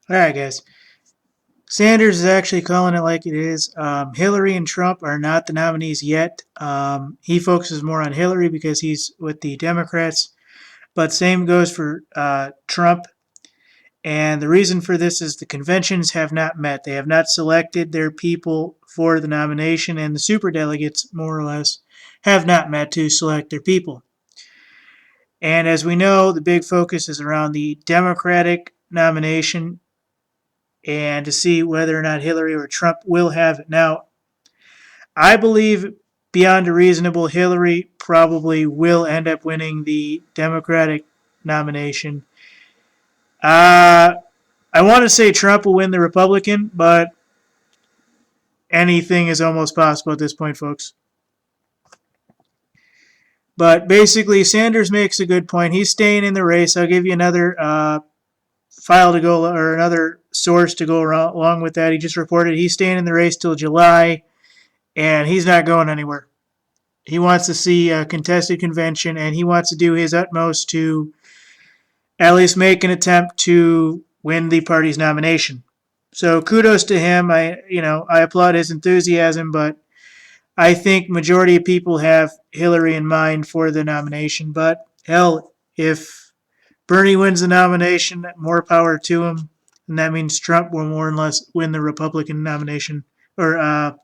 All right, guys. Sanders is actually calling it like it is. Hillary and Trump are not the nominees yet. He focuses more on Hillary because he's with the Democrats. But same goes for Trump. And the reason for this is the conventions have not met. They have not selected their people for the nomination, and the superdelegates, more or less, have not met to select their people. And as we know, the big focus is around the Democratic nomination and to see whether or not Hillary or Trump will have it. Now, I believe beyond a reasonable Hillary probably will end up winning the Democratic nomination. I want to say Trump will win the Republican, but anything is almost possible at this point, folks. But basically, Sanders makes a good point. He's staying in the race. I'll give you another file to go, or another source to go along with that. He just reported he's staying in the race till July, and he's not going anywhere. He wants to see a contested convention, and he wants to do his utmost to at least make an attempt to win the party's nomination. So kudos to him. I applaud his enthusiasm, but I think majority of people have Hillary in mind for the nomination. But hell, if Bernie wins the nomination, more power to him, and that means Trump will more or less win the Republican nomination, or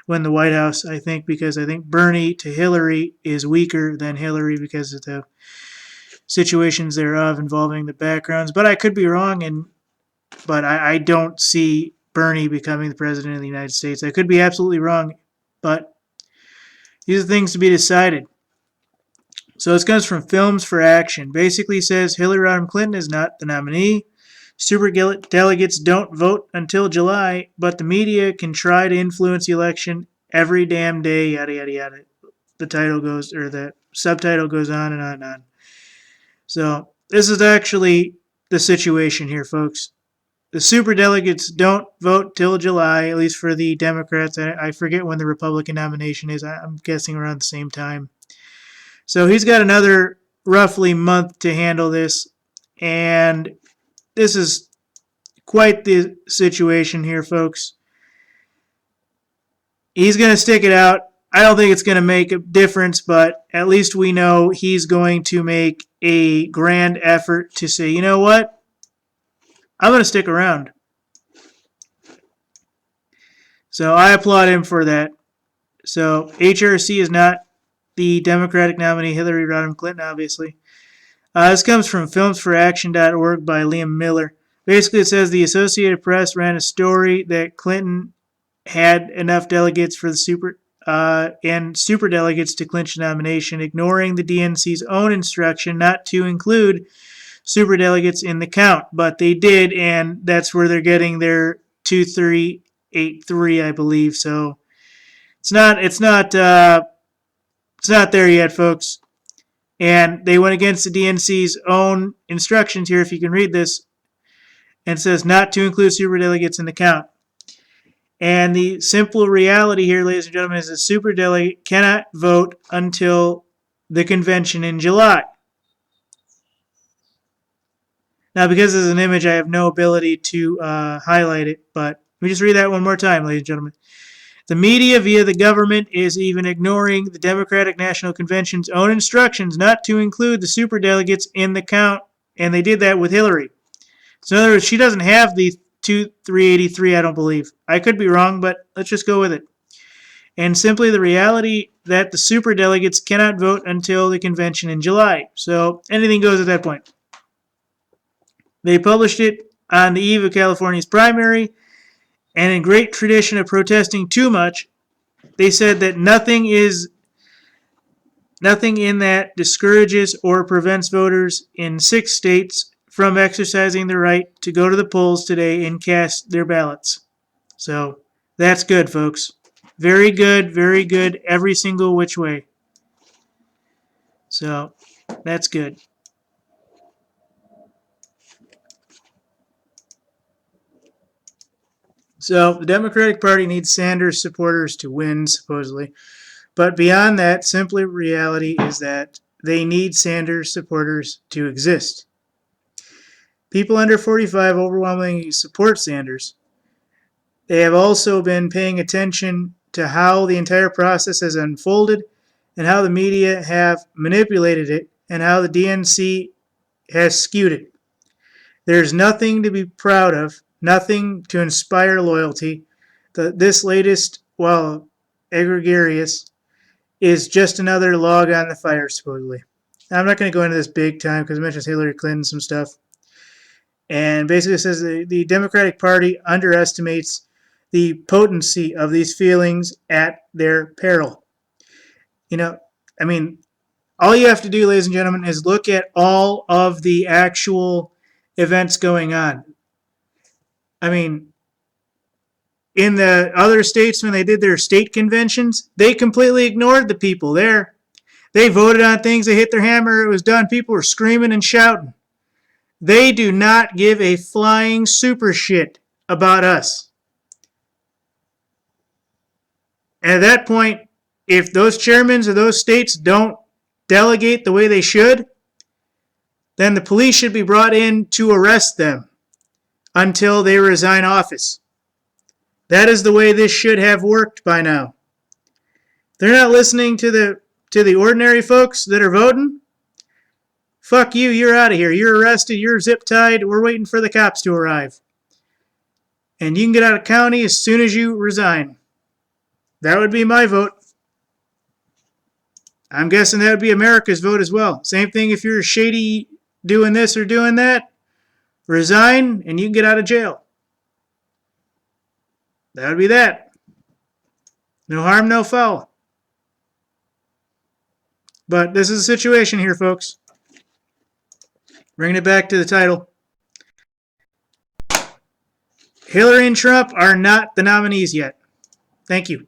win the White House, I think, because I think Bernie to Hillary is weaker than Hillary because of the situations thereof involving the backgrounds. But I could be wrong, but I don't see Bernie becoming the president of the United States. I could be absolutely wrong, but these are things to be decided. So this comes from Films for Action. Basically says Hillary Rodham Clinton is not the nominee. Superdelegates don't vote until July, but the media can try to influence the election every damn day, yada, yada, yada. The title goes, or the subtitle goes on and on and on. So this is actually the situation here, folks. The superdelegates don't vote till July, at least for the Democrats. I forget when the Republican nomination is. I'm guessing around the same time. So he's got another roughly month to handle this, and this is quite the situation here, folks. He's going to stick it out. I don't think it's going to make a difference, but at least we know he's going to make a grand effort to say, you know what? I'm going to stick around. So I applaud him for that. So HRC is not the Democratic nominee, Hillary Rodham Clinton, obviously. This comes from filmsforaction.org by Liam Miller. Basically, it says the Associated Press ran a story that Clinton had enough delegates for the superdelegates to clinch the nomination, ignoring the DNC's own instruction not to include superdelegates in the count. But they did, and that's where they're getting their 2383, I believe. So it's not there yet, folks. And they went against the DNC's own instructions here, if you can read this, and it says not to include superdelegates in the count. And the simple reality here, ladies and gentlemen, is a superdelegate cannot vote until the convention in July. Now, because there's an image, I have no ability to highlight it, but let me just read that one more time, ladies and gentlemen. The media, via the government, is even ignoring the Democratic National Convention's own instructions not to include the superdelegates in the count, and they did that with Hillary. So in other words, she doesn't have the 2383, I don't believe. I could be wrong, but let's just go with it. And simply the reality that the superdelegates cannot vote until the convention in July. So anything goes at that point. They published it on the eve of California's primary, and in great tradition of protesting too much, they said that nothing in that discourages or prevents voters in 6 states from exercising the right to go to the polls today and cast their ballots. So that's good, folks. Very good, every single which way. So that's good. So the Democratic Party needs Sanders supporters to win, supposedly. But beyond that, simply reality is that they need Sanders supporters to exist. People under 45 overwhelmingly support Sanders. They have also been paying attention to how the entire process has unfolded and how the media have manipulated it and how the DNC has skewed it. There's nothing to be proud of, nothing to inspire loyalty. This latest, well, egregious, is just another log on the fire, supposedly. Now, I'm not going to go into this big time because it mentions Hillary Clinton, some stuff. And basically says the Democratic Party underestimates the potency of these feelings at their peril. You know, I mean, all you have to do, ladies and gentlemen, is look at all of the actual events going on. I mean, in the other states, when they did their state conventions, they completely ignored the people there. They voted on things, they hit their hammer, it was done. People were screaming and shouting. They do not give a flying super shit about us. And at that point, if those chairmen of those states don't delegate the way they should, then the police should be brought in to arrest them until they resign office. That is the way this should have worked by now. They're not listening to the ordinary folks that are voting. Fuck you, you're out of here. You're arrested, you're zip-tied, we're waiting for the cops to arrive. And you can get out of county as soon as you resign. That would be my vote. I'm guessing that would be America's vote as well. Same thing if you're shady doing this or doing that. Resign and you can get out of jail. That would be that. No harm, no foul. But this is the situation here, folks. Bringing it back to the title. Hillary and Trump are not the nominees yet. Thank you.